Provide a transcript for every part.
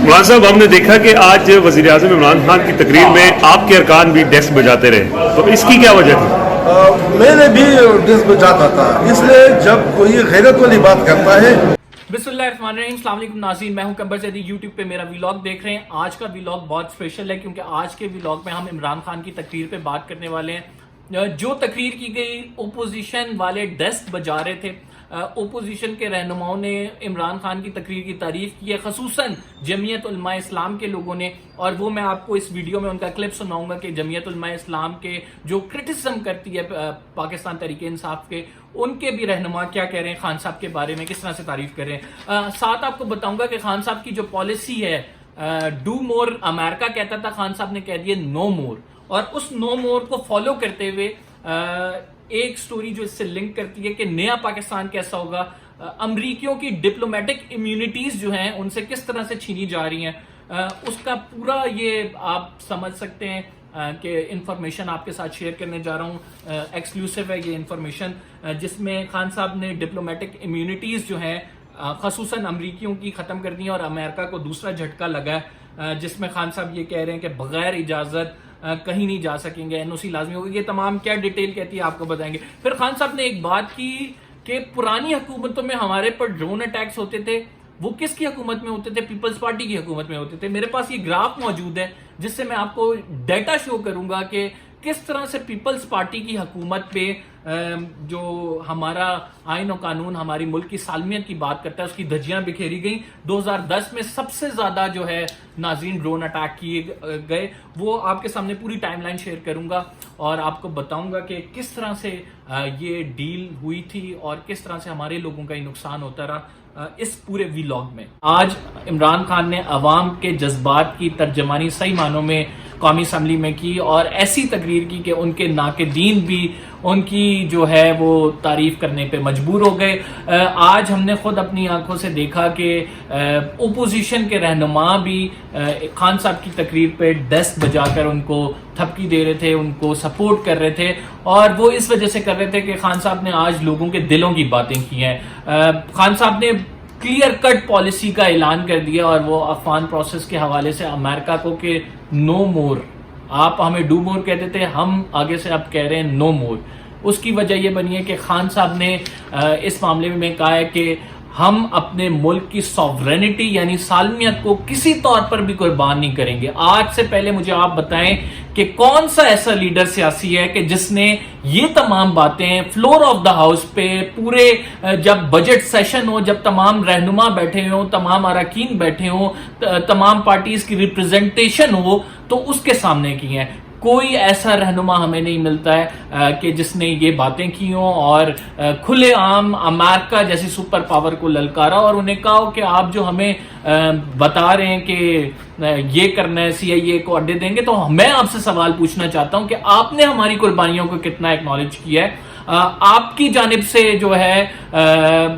मुराद साहब, हमने देखा कि आज वज़ीर आज़म इमरान खान की तकरीर में आपके अरकान भी डेस्क बजाते रहे, तो इसकी क्या वजह थी? मैंने भी डेस्क बजाता था, इसलिए जब कोई गैरत वाली बात करता है। बिस्मिल्लाहिर्रहमानिर्रहीम, अस्सलाम वालेकुम नाज़रीन, मैं हूं कब्बर ज़ैदी। यूट्यूब पे मेरा व्लॉग देख रहे हैं। आज का व्लॉग बहुत स्पेशल है क्योंकि आज के व्लॉग में हम इमरान खान की तकरीर पे बात करने वाले हैं। जो तकरीर की गई, ओपोजिशन वाले डेस्क बजा रहे थे। ओपोजिशन के रहनुमाओं ने इमरान खान की तकरीर की तारीफ की है, खसूसन जमीयत उलमा इस्लाम के लोगों ने। और वो मैं आपको इस वीडियो में उनका क्लिप सुनाऊंगा कि जमीयत उलमा इस्लाम के जो क्रिटिसिज्म करती है पाकिस्तान तहरीक इंसाफ के, उनके भी रहनुमा क्या कह रहे हैं खान साहब के बारे में, किस तरह से तारीफ कर रहे हैं। साथ आपको बताऊंगा कि खान साहब की जो पॉलिसी है, डू मोर, अमेरिका कहता था, खान साहब ने कह दिया नो मोर। और उस नो मोर को फॉलो करते हुए एक स्टोरी जो इससे लिंक करती है कि नया पाकिस्तान कैसा होगा, अमरीकियों की डिप्लोमेटिक इम्यूनिटीज जो हैं उनसे किस तरह से छीनी जा रही हैं, उसका पूरा ये आप समझ सकते हैं कि इंफॉर्मेशन आपके साथ शेयर करने जा रहा हूँ। एक्सक्लूसिव है ये इंफॉर्मेशन, जिसमें खान साहब ने डिप्लोमेटिक इम्यूनिटीज जो हैं खसूसन अमरीकियों की ख़त्म कर दी है और अमेरिका को दूसरा झटका लगा है, जिसमें खान साहब ये कह रहे हैं कि बगैर इजाज़त कहीं नहीं जा सकेंगे, एनओसी लाजमी होगी। ये तमाम क्या डिटेल कहती है आपको बताएंगे। फिर खान साहब ने एक बात की कि पुरानी हुकूमतों में हमारे पर ड्रोन अटैक्स होते थे, वो किसकी हुकूमत में होते थे? पीपल्स पार्टी की हुकूमत में होते थे। मेरे पास ये ग्राफ मौजूद है जिससे मैं आपको डेटा शो करूंगा कि किस तरह से पीपल्स पार्टी की हुकूमत पे जो हमारा आइन और कानून हमारी मुल्क की सालमियत की बात करता है, उसकी धज्जियां बिखेरी गई। 2010 में सबसे ज्यादा जो है नाज़रीन ड्रोन अटैक किए गए, वो आपके सामने पूरी टाइमलाइन शेयर करूंगा और आपको बताऊंगा कि किस तरह से ये डील हुई थी और किस तरह से हमारे लोगों का ही नुकसान होता रहा इस पूरे व्लॉग में। आज इमरान खान ने अवाम के जज्बात की तर्जमानी सही मानों में कौमी असम्बली में की और ऐसी तकरीर की कि उनके नाक़दीन भी उनकी जो है वो तारीफ करने पे मजबूर हो गए। आज हमने खुद अपनी आंखों से देखा कि ओपोजिशन के रहनुमा भी खान साहब की तकरीर पे डेस्क बजाकर उनको थपकी दे रहे थे, उनको सपोर्ट कर रहे थे। और वो इस वजह से कर रहे थे कि खान साहब ने आज लोगों के दिलों की बातें की हैं। खान साहब ने क्लियर कट पॉलिसी का ऐलान कर दिया और वो अफगान प्रोसेस के हवाले से अमेरिका को कि नो मोर, आप हमें डू मोर कहते थे, हम आगे से अब कह रहे हैं नो मोर। उसकी वजह यह बनी है कि खान साहब ने इस मामले में कहा है कि हम अपने मुल्क की सॉवरेनिटी यानी सालमियत को किसी तौर पर भी कुर्बान नहीं करेंगे। आज से पहले मुझे आप बताएं कि कौन सा ऐसा लीडर सियासी है कि जिसने ये तमाम बातें फ्लोर ऑफ द हाउस पे पूरे जब बजट सेशन हो, जब तमाम रहनुमा बैठे हों, तमाम अरकान बैठे हों, तमाम पार्टीज की रिप्रेजेंटेशन हो, तो उसके सामने की हैं। कोई ऐसा रहनुमा हमें नहीं मिलता है कि जिसने ये बातें की हों और खुलेआम अमेरिका जैसी सुपर पावर को ललकारा और उन्हें कहा हो कि आप जो हमें बता रहे हैं कि ये करना है, CIA को अड्डे देंगे। तो मैं आपसे सवाल पूछना चाहता हूं कि आपने हमारी कुर्बानियों को कितना एक्नॉलेज किया है? आपकी जानिब से जो है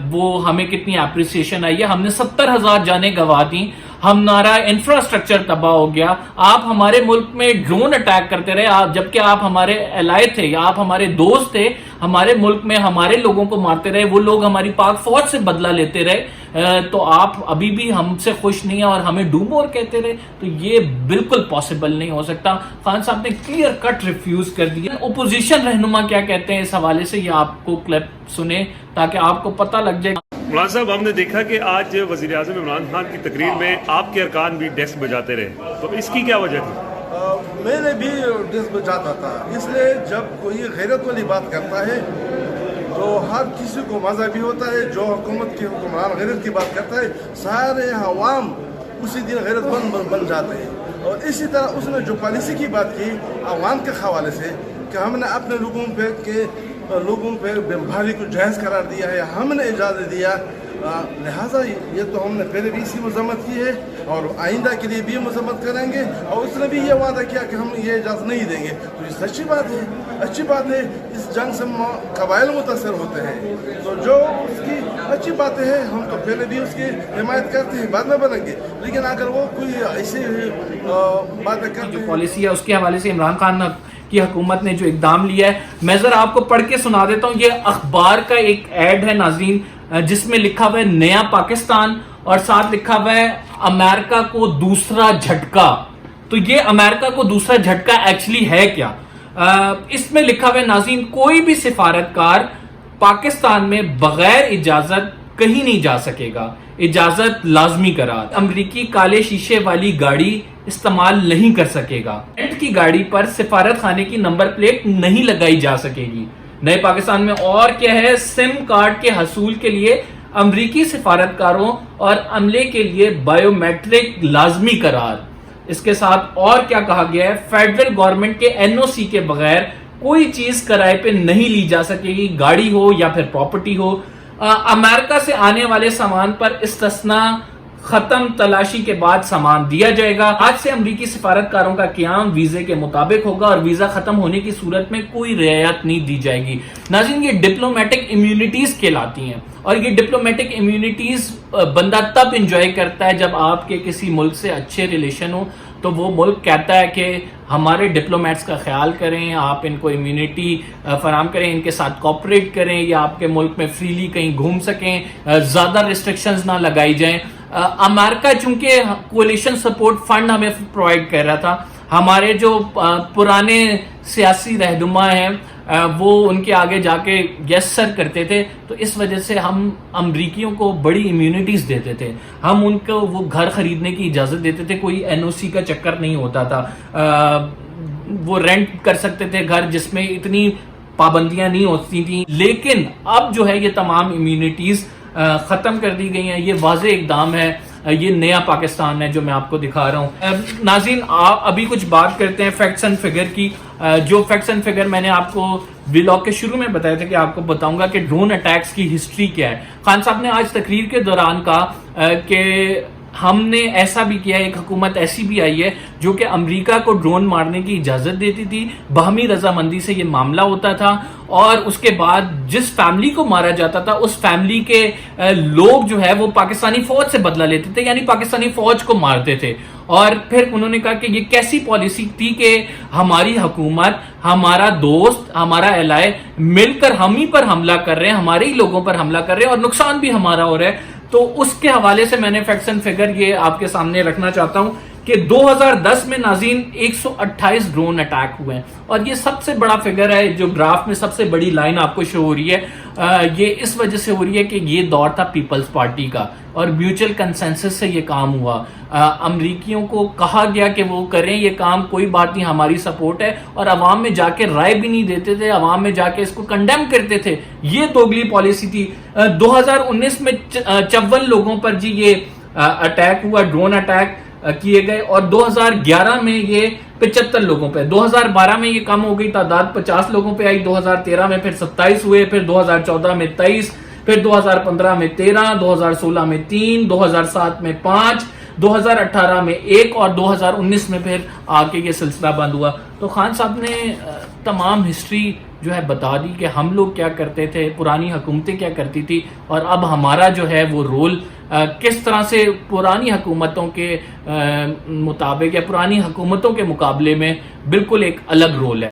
वो हमें कितनी अप्रिसिएशन आई है? हमने 70,000 जानें गंवा दी, हमारा इंफ्रास्ट्रक्चर तबाह हो गया, आप हमारे मुल्क में ड्रोन अटैक करते रहे, आप जबकि आप हमारे एलाय थे, आप हमारे दोस्त थे, हमारे मुल्क में हमारे लोगों को मारते रहे, वो लोग हमारी पाक फौज से बदला लेते रहे, तो आप अभी भी हमसे खुश नहीं है और हमें डू मोर कहते रहे। तो ये बिल्कुल पॉसिबल नहीं हो सकता। खान साहब ने क्लियर कट रिफ्यूज कर दिया। ओपोजिशन रहनुमा क्या कहते हैं इस हवाले से, ये आपको क्लिप सुने ताकि आपको पता लग जाए। मुराद साहब, हमने देखा कि आज वज़ीर आज़म इमरान खान की तकरीर में आपके अरकान भी डेस्क बजाते रहे, तो इसकी क्या वजह थी? मैंने भी डेस्क बजाता था, इसलिए जब कोई गैरत वाली बात करता है तो हर किसी को मज़ा भी होता है। जो हुकूमत के हुक्मरान गैरत की बात करता है, सारे अवाम उसी दिन गैरतमंद बन जाते हैं। और इसी तरह उसने जो पॉलिसी की बात की अवाम के हवाले से कि हमने अपने लोगों पे भारी को जायज़ करार दिया है, हमने इजाज़त दिया, लिहाजा ये तो हमने पहले भी इसी मजम्मत की है और आइंदा के लिए भी मजम्मत करेंगे। और उसने भी ये वादा किया कि हम ये इजाज़त नहीं देंगे। तो ये सच्ची बात है, अच्छी बात है। इस जंग से कबाइल मुतासर होते हैं, तो जो उसकी अच्छी बातें हैं हम तो पहले भी उसकी हिमायत करते हैं, बाद में बनेंगे। लेकिन अगर वो कोई ऐसी बातें करते जो पॉलिसी है उसके हवाले से इमरान खान की हुकूमत ने जो इकदाम लिया है, मैं जरा आपको पढ़ के सुना देता हूँ। ये अखबार का एक ऐड है नाज़रीन, जिसमें लिखा हुआ है नया पाकिस्तान اور ساتھ لکھا ہوا ہے امریکہ کو دوسرا جھٹکا. تو یہ امریکہ کو دوسرا جھٹکا ایکچولی ہے کیا؟ اس میں لکھا ہوا ہے ناظرین، کوئی بھی سفارتکار پاکستان میں بغیر اجازت کہیں نہیں جا سکے گا، اجازت لازمی قرار. امریکی کالے شیشے والی گاڑی استعمال نہیں کر سکے گا. رینٹ کی گاڑی پر سفارت خانے کی نمبر پلیٹ نہیں لگائی جا سکے گی. نئے پاکستان میں اور کیا ہے؟ سم کارڈ کے حصول کے لیے امریکی سفارتکاروں اور عملے کے لیے بائیو میٹرک لازمی قرار. اس کے ساتھ اور کیا کہا گیا ہے؟ فیڈرل گورنمنٹ کے این او سی کے بغیر کوئی چیز کرائے پہ نہیں لی جا سکے گی، گاڑی ہو یا پھر پراپرٹی ہو. امریکہ سے آنے والے سامان پر استثناء ختم تلاشی کے بعد سامان دیا جائے گا. آج سے امریکی سفارتکاروں کا قیام ویزے کے مطابق ہوگا اور ویزا ختم ہونے کی صورت میں کوئی رعایت نہیں دی جائے گی. ناظرین، یہ ڈپلومیٹک امیونٹیز کہلاتی ہیں، اور یہ ڈپلومیٹک امیونٹیز بندہ تب انجوائے کرتا ہے جب آپ کے کسی ملک سے اچھے ریلیشن ہو. تو وہ ملک کہتا ہے کہ ہمارے ڈپلومیٹس کا خیال کریں، آپ ان کو امیونٹی فراہم کریں، ان کے ساتھ کوپریٹ کریں، یا آپ کے ملک میں فریلی کہیں گھوم سکیں، زیادہ ریسٹرکشنز نہ لگائی جائیں. امریکہ چونکہ کولیشن سپورٹ فنڈ ہمیں پرووائڈ کر رہا تھا، ہمارے جو پرانے سیاسی رہنما ہیں وہ ان کے آگے جا کے یس سر کرتے تھے، تو اس وجہ سے ہم امریکیوں کو بڑی امیونٹیز دیتے تھے. ہم ان کو وہ گھر خریدنے کی اجازت دیتے تھے، کوئی این او سی کا چکر نہیں ہوتا تھا. وہ رینٹ کر سکتے تھے گھر جس میں اتنی پابندیاں نہیں ہوتی تھیں. لیکن اب جو ہے یہ تمام امیونٹیز ختم کر دی گئی ہیں. یہ واضح اقدام ہے، یہ نیا پاکستان ہے جو میں آپ کو دکھا رہا ہوں. ناظرین، آپ ابھی کچھ بات کرتے ہیں فیکٹس اینڈ فگر کی. جو فیکٹس اینڈ فگر میں نے آپ کو ویلاگ کے شروع میں بتایا تھا کہ آپ کو بتاؤں گا کہ ڈرون اٹیکس کی ہسٹری کیا ہے. خان صاحب نے آج تقریر کے دوران کہا کہ ہم نے ایسا بھی کیا، ایک حکومت ایسی بھی آئی ہے جو کہ امریکہ کو ڈرون مارنے کی اجازت دیتی تھی، باہمی رضامندی سے یہ معاملہ ہوتا تھا، اور اس کے بعد جس فیملی کو مارا جاتا تھا اس فیملی کے لوگ جو ہے وہ پاکستانی فوج سے بدلہ لیتے تھے، یعنی پاکستانی فوج کو مارتے تھے. اور پھر انہوں نے کہا کہ یہ کیسی پالیسی تھی کہ ہماری حکومت، ہمارا دوست، ہمارا الائے مل کر ہم ہی پر حملہ کر رہے ہیں، ہمارے ہی لوگوں پر حملہ کر رہے ہیں، اور نقصان بھی ہمارا ہو رہا ہے. تو اس کے حوالے سے میں نے فیکٹس اینڈ فگر یہ آپ کے سامنے رکھنا چاہتا ہوں کہ 2010 میں ناظرین 128 ڈرون اٹیک ہوئے ہیں، اور یہ سب سے بڑا فگر ہے. جو گراف میں سب سے بڑی لائن آپ کو شو ہو رہی ہے، یہ اس وجہ سے ہو رہی ہے کہ یہ دور تھا پیپلز پارٹی کا، اور میوچل کنسنسس سے یہ کام ہوا. امریکیوں کو کہا گیا کہ وہ کریں یہ کام، کوئی بات نہیں، ہماری سپورٹ ہے، اور عوام میں جا کے رائے بھی نہیں دیتے تھے، عوام میں جا کے اس کو کنڈیم کرتے تھے. یہ دوگلی پالیسی تھی. 2019 میں 54 لوگوں پر جی یہ اٹیک ہوا، ڈرون اٹیک کیے گئے، اور 2011 میں یہ 75 لوگوں پہ. 2012 میں یہ کم ہو گئی، تعداد 50 لوگوں پہ آئی. 2013 میں پھر 27 ہوئے، پھر 2014 میں 23، پھر 2015 میں 13، 2016 میں 3، 2007 میں 5، 2018 میں 1، اور 2019 میں پھر آ کے یہ سلسلہ بند ہوا. تو خان صاحب نے تمام ہسٹری جو ہے بتا دی کہ ہم لوگ کیا کرتے تھے، پرانی حکومتیں کیا کرتی تھی، اور اب ہمارا جو ہے وہ رول کس طرح سے پرانی حکومتوں کے مطابق یا پرانی حکومتوں کے مقابلے میں بالکل ایک الگ رول ہے.